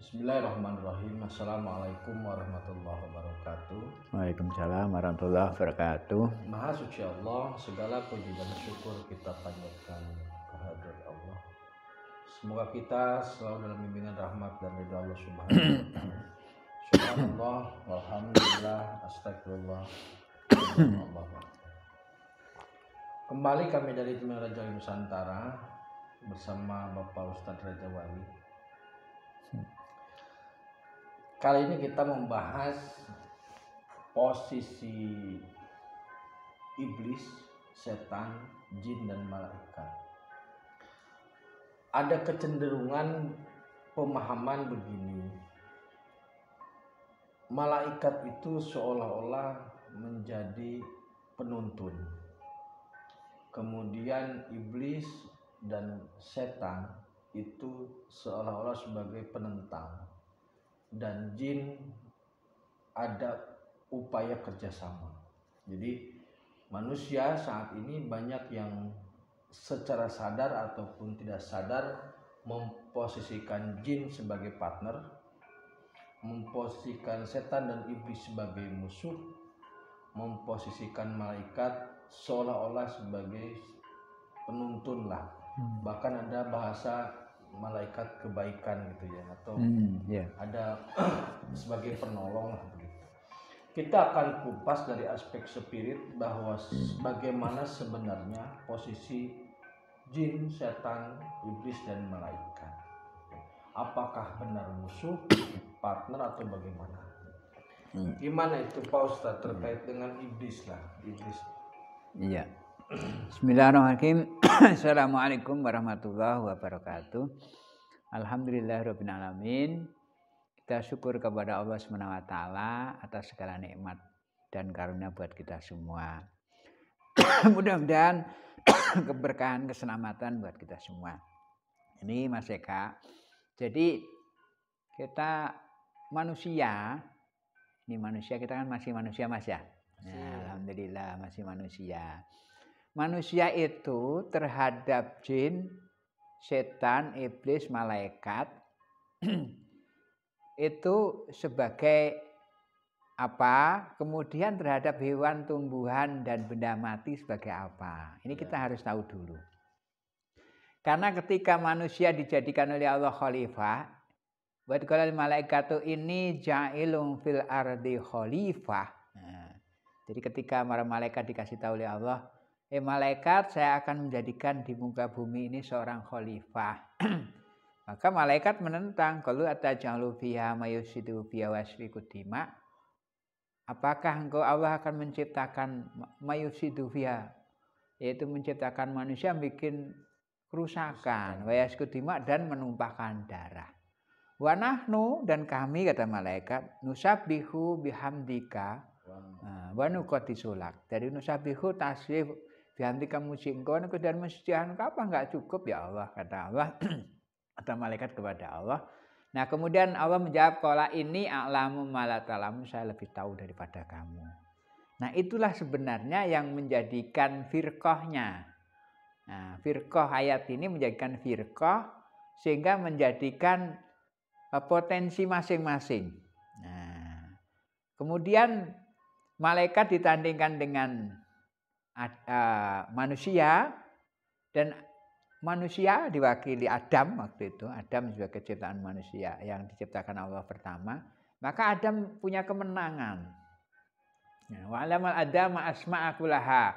Bismillahirrahmanirrahim. Assalamualaikum warahmatullahi wabarakatuh. Waalaikumsalam warahmatullahi wabarakatuh. Maha suci Allah, segala puji dan syukur kita panjatkan kehadirat Allah. Semoga kita selalu dalam bimbingan rahmat dan ridha Allah Subhanahu wa taala. Subhanallah, walhamdulillah, astagfirullah. Kembali kami dari Tim Raja Nusantara bersama Bapak Ustadz Raja Wali. Kali ini kita membahas posisi iblis, setan, jin, dan malaikat. Ada kecenderungan pemahaman begini. Malaikat itu seolah-olah menjadi penuntun. Kemudian iblis dan setan itu seolah-olah sebagai penentang. Dan jin ada upaya kerjasama. Jadi manusia saat ini banyak yang secara sadar ataupun tidak sadar memposisikan jin sebagai partner, memposisikan setan dan iblis sebagai musuh, memposisikan malaikat seolah-olah sebagai penuntun lah. Bahkan ada bahasa malaikat kebaikan gitu ya, atau ada sebagai penolong lah begitu. Kita akan kupas dari aspek spirit bahwa bagaimana sebenarnya posisi jin, setan, iblis, dan malaikat. Apakah benar musuh, partner, atau bagaimana? Gimana itu Pak Ustadz terkait dengan iblis lah, iblis? Iya. Bismillahirrahmanirrahim. Assalamualaikum warahmatullahi wabarakatuh. Alhamdulillahirabbil alamin. Kita syukur kepada Allah Subhanahu wa taala atas segala nikmat dan karunia buat kita semua. Mudah-mudahan keberkahan, keselamatan buat kita semua. Ini Mas Eka. Jadi kita manusia, kita kan masih manusia Mas ya. Nah, alhamdulillah masih manusia. Manusia itu terhadap jin, setan, iblis, malaikat itu sebagai apa? Kemudian terhadap hewan, tumbuhan, dan benda mati sebagai apa? Ini kita harus tahu dulu. Karena ketika manusia dijadikan oleh Allah khalifah, buat kalau malaikatu ini ja'ilun fil ardi khalifah. Nah, jadi ketika para malaikat dikasih tahu oleh Allah, malaikat saya akan menjadikan di muka bumi ini seorang khalifah. Maka malaikat menentang, kalau ataj'alu fiha mayusidu fiha wasfiku dima. Apakah engkau Allah akan menciptakan mayusidu fiha, yaitu menciptakan manusia bikin kerusakan, wayasku dima, dan menumpahkan darah. Wa nahnu, dan kami kata malaikat, nusabbihu bihamdika wa nuqaddisulak. Dari nusabbihu tasbih bihamdika muji engkau dan mujian apa enggak cukup ya Allah, kata Allah. Kata malaikat kepada Allah. Nah kemudian Allah menjawab, qala ini a'lamu ma la ta'lamun, saya lebih tahu daripada kamu. Nah itulah sebenarnya yang menjadikan firqahnya. Nah firqah ayat ini menjadikan firqah sehingga menjadikan potensi masing-masing. Nah kemudian malaikat ditandingkan dengan manusia, dan manusia diwakili Adam waktu itu. Adam sebagai ciptaan manusia yang diciptakan Allah pertama. Maka Adam punya kemenangan. Wa alamal adama asma'a kullaha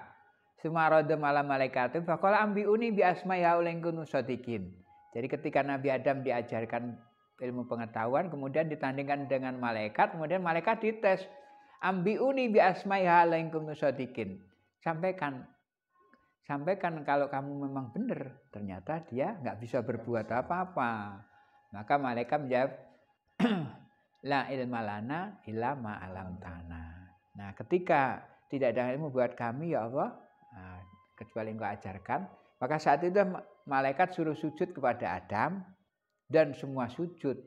summa radda malam malaikatu faqala ambiuni bi asma'i haulain kunu sadiqin. Jadi ketika Nabi Adam diajarkan ilmu pengetahuan, kemudian ditandingkan dengan malaikat, kemudian malaikat dites, ambiuni bi asma'i haulain kunu sadiqin. Sampaikan kalau kamu memang benar. Ternyata dia nggak bisa berbuat apa-apa. Maka malaikat menjawab, la ilma lana illa ma alamtana. Nah ketika tidak ada ilmu buat kami ya Allah, kecuali engkau ajarkan, maka saat itu malaikat suruh sujud kepada Adam, dan semua sujud.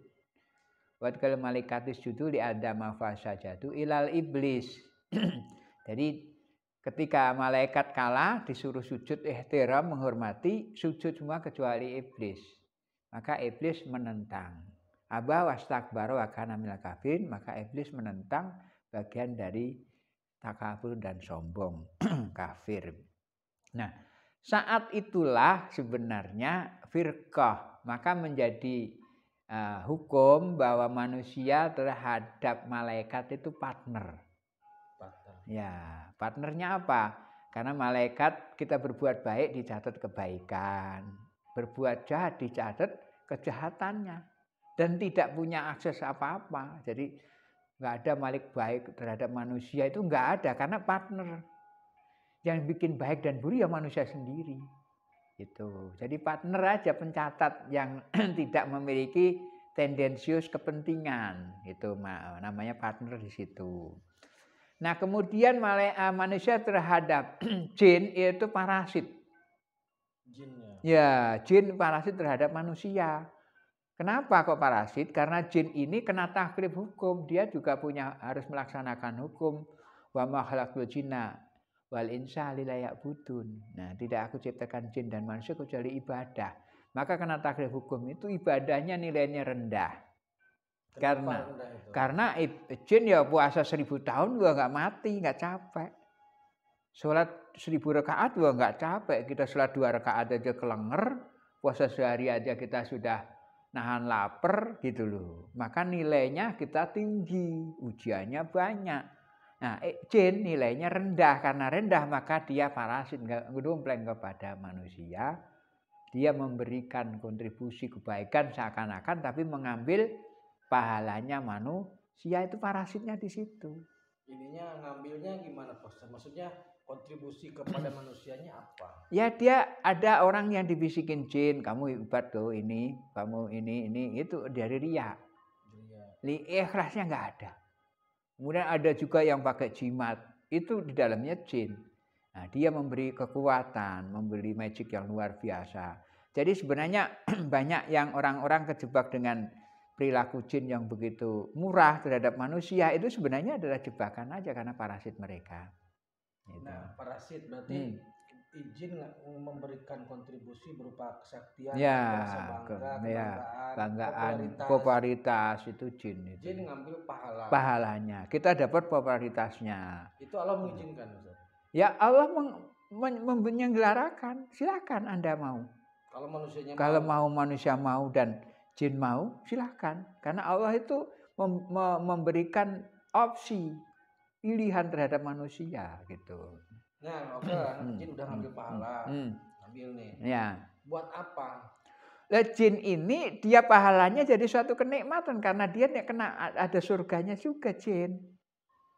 Wa kal malaikatis sujudu li Adam fa sajadu ilal iblis. Jadi ketika malaikat kalah disuruh sujud ihtiram, menghormati, sujud semua kecuali iblis. Maka iblis menentang. Aba wastakbara wa kana minal kafirin, maka iblis menentang bagian dari takabur dan sombong, kafir. Nah, saat itulah sebenarnya firqah, maka menjadi hukum bahwa manusia terhadap malaikat itu partner. Ya, partnernya apa? Karena malaikat kita berbuat baik dicatat kebaikan, berbuat jahat dicatat kejahatannya. Dan tidak punya akses apa-apa. Jadi nggak ada malik baik terhadap manusia, itu nggak ada karena partner. Yang bikin baik dan buruk ya manusia sendiri. Gitu. Jadi partner aja pencatat yang tidak memiliki tendensius kepentingan. Itu namanya partner di situ. Nah, kemudian manusia terhadap jin itu parasit. Jinnya. Ya, jin parasit terhadap manusia. Kenapa kok parasit? Karena jin ini kena taklif hukum, dia juga harus melaksanakan hukum. Wa ma khalaqtul jinna wal insa liya'budun. Nah, tidak aku ciptakan jin dan manusia kecuali ibadah. Maka kena taklif hukum itu ibadahnya nilainya rendah. Karena jin ya puasa 1000 tahun juga nggak mati, nggak capek. Sholat 1000 rakaat juga nggak capek. Kita sholat 2 rakaat aja kelenger, puasa sehari aja kita sudah nahan lapar gitu loh. Maka nilainya kita tinggi, ujiannya banyak. Nah, jin nilainya rendah. Karena rendah maka dia parasit, ngedompleng kepada manusia. Dia memberikan kontribusi kebaikan seakan-akan tapi mengambil pahalanya manusia, itu parasitnya di situ. Ininya ngambilnya gimana, Pak? Maksudnya kontribusi kepada manusianya apa? Ya dia ada orang yang dibisikin jin, kamu hebat tuh ini, kamu ini itu dari riya. Ikhlasnya nggak ada. Kemudian ada juga yang pakai jimat, itu di dalamnya jin. Nah, dia memberi kekuatan, memberi magic yang luar biasa. Jadi sebenarnya banyak yang orang-orang kejebak dengan perilaku jin yang begitu murah terhadap manusia, itu sebenarnya adalah jebakan aja karena parasit mereka. Nah, parasit berarti jin memberikan kontribusi berupa kesaktian, ya, rasa kebanggaan, popularitas itu jin. Jin ngambil pahalanya, kita dapat popularitasnya. Itu Allah mengizinkan, Ustaz? Ya Allah menyelenggarakan, silakan Anda mau. Kalau manusia mau dan jin mau, silakan. Karena Allah itu memberikan opsi pilihan terhadap manusia gitu. Nah, oke, jin udah ngambil pahala, ngambil nih. Ya. Buat apa? Jin ini dia pahalanya jadi suatu kenikmatan karena dia kena ada surganya juga jin.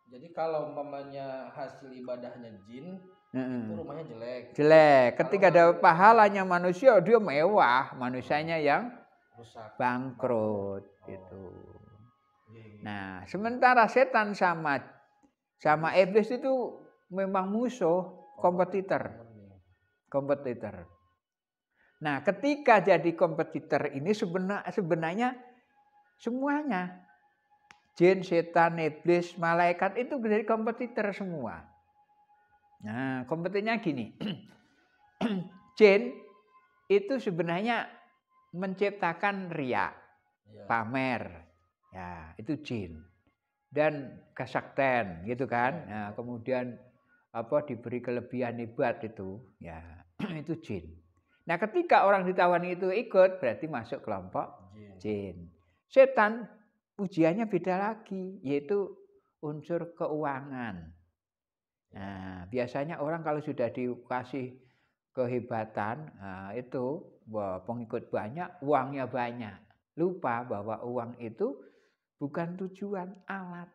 Jadi kalau umpamanya hasil ibadahnya jin, itu rumahnya jelek. Jelek. Ketika ada pahalanya manusia, dia mewah, manusianya yang rusak, bangkrut gitu. Nah, sementara setan sama iblis itu memang musuh, kompetitor. Nah, ketika jadi kompetitor ini sebenarnya semuanya, jin, setan, iblis, malaikat itu jadi kompetitor semua. Nah, kompetitornya gini, jin itu sebenarnya menciptakan riya, pamer, ya itu jin. Dan kesakten gitu kan. Nah, kemudian diberi kelebihan hebat itu, ya itu jin. Nah, ketika orang ditawani itu ikut, berarti masuk kelompok jin. Setan ujiannya beda lagi, yaitu unsur keuangan. Nah, biasanya orang kalau sudah dikasih kehebatan, itu pengikut banyak, uangnya banyak. Lupa bahwa uang itu bukan tujuan, alat.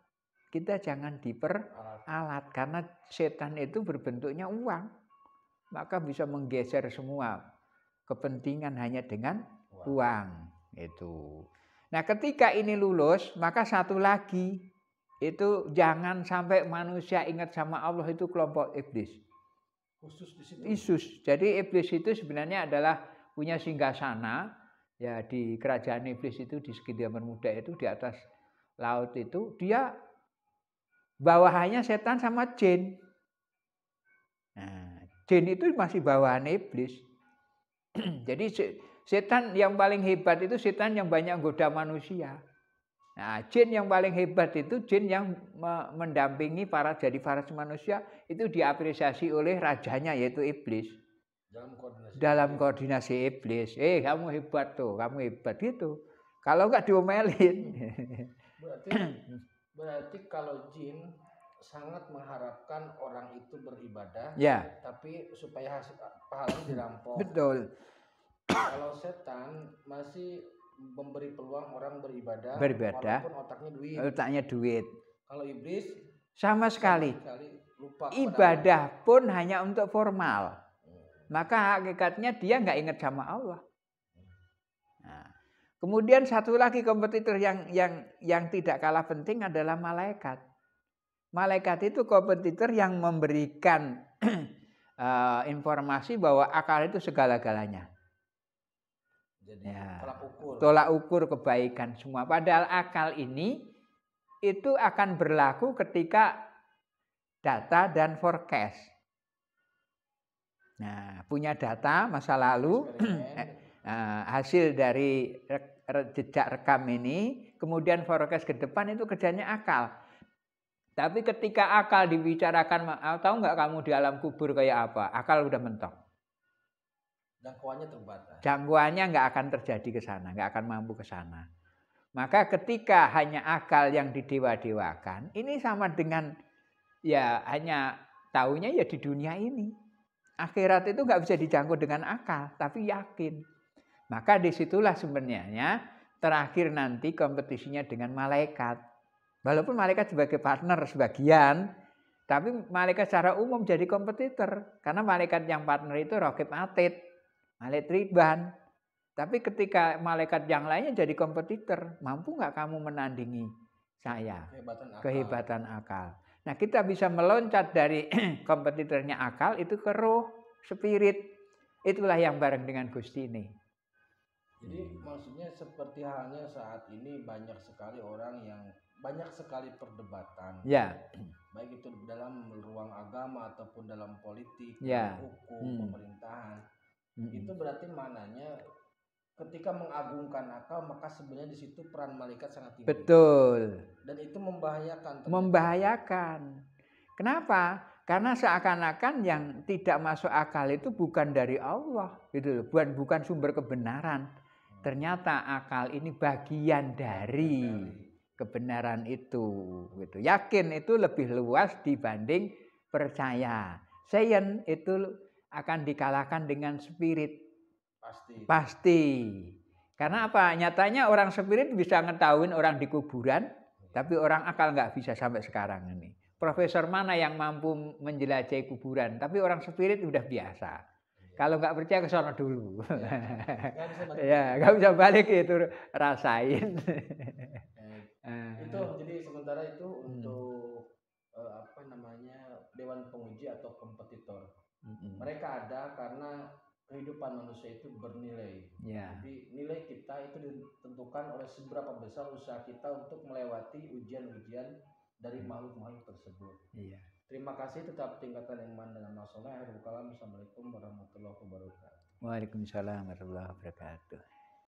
Kita jangan diperalat karena setan itu berbentuknya uang. Maka bisa menggeser semua kepentingan hanya dengan uang itu. Nah, ketika ini lulus, maka satu lagi itu jangan sampai manusia ingat sama Allah, itu kelompok iblis. Khusus di situ. Khusus. Jadi iblis itu sebenarnya adalah punya singgasana. Ya, di kerajaan iblis itu di segitiga Bermuda itu di atas laut itu dia bawahannya setan sama jin. Nah, jin itu masih bawahan iblis. Jadi Setan yang paling hebat itu setan yang banyak goda manusia. Nah, jin yang paling hebat itu jin yang mendampingi para manusia, itu diapresiasi oleh rajanya yaitu iblis. Dalam koordinasi iblis. Kamu hebat tuh, kamu hebat gitu. Kalau enggak diomelin. Berarti kalau jin sangat mengharapkan orang itu beribadah, ya, tapi supaya hasil pahalanya dirampok. Betul. Kalau setan masih memberi peluang orang beribadah, walaupun otaknya duit. Kalau iblis sama sekali lupa ibadah pun hanya untuk formal. Maka hakikatnya dia nggak ingat sama Allah. Nah, kemudian satu lagi kompetitor yang tidak kalah penting adalah malaikat. Malaikat itu kompetitor yang memberikan informasi bahwa akal itu segala-galanya. Jadi tolak ukur kebaikan semua. Padahal akal ini itu akan berlaku ketika data dan forecast. Nah, punya data masa lalu, hasil dari jejak rekam ini, kemudian forecast ke depan itu kerjanya akal. Tapi ketika akal dibicarakan, tahu nggak kamu di alam kubur kayak apa? Akal udah mentok. Jangkauannya terbatas. Jangkauannya nggak akan terjadi ke sana, nggak akan mampu ke sana. Maka ketika hanya akal yang didewa-dewakan, ini sama dengan ya hanya taunya ya di dunia ini. Akhirat itu nggak bisa dijangkau dengan akal, tapi yakin. Maka disitulah sebenarnya terakhir nanti kompetisinya dengan malaikat. Walaupun malaikat sebagai partner sebagian, tapi malaikat secara umum jadi kompetitor. Karena malaikat yang partner itu Raqib Atid, malaikat Ridwan. Tapi ketika malaikat yang lainnya jadi kompetitor, mampu nggak kamu menandingi saya? Kehebatan akal. Nah, kita bisa meloncat dari kompetitornya akal itu ke roh, spirit. Itulah yang bareng dengan Gusti ini. Jadi maksudnya seperti halnya saat ini banyak sekali orang yang banyak sekali perdebatan. Ya. Baik itu dalam ruang agama ataupun dalam politik, hukum, pemerintahan. Itu berarti mananya ketika mengagungkan akal, maka sebenarnya di situ peran malaikat sangat tinggi. Betul. Dan itu membahayakan. Membahayakan. Kenapa? Karena seakan-akan yang tidak masuk akal itu bukan dari Allah, gitu loh. Bukan sumber kebenaran. Ternyata akal ini bagian dari kebenaran itu. Gitu. Yakin itu lebih luas dibanding percaya. Sains itu akan dikalahkan dengan spirit. Pasti. Karena apa? Nyatanya orang spirit bisa ngetahuin orang di kuburan, tapi orang akal nggak bisa sampai sekarang ini. Profesor mana yang mampu menjelajahi kuburan? Tapi orang spirit udah biasa. Kalau nggak percaya ke sana dulu. Ya, nggak bisa balik itu rasain. Itu jadi sementara itu untuk dewan penguji atau kompetitor. Mereka ada karena kehidupan manusia itu bernilai. Jadi nilai kita itu ditentukan oleh seberapa besar usaha kita untuk melewati ujian-ujian dari makhluk-makhluk tersebut. Terima kasih, tetap tingkatkan iman dan amal soleh. Assalamualaikum warahmatullahi wabarakatuh. Waalaikumsalam warahmatullahi wabarakatuh.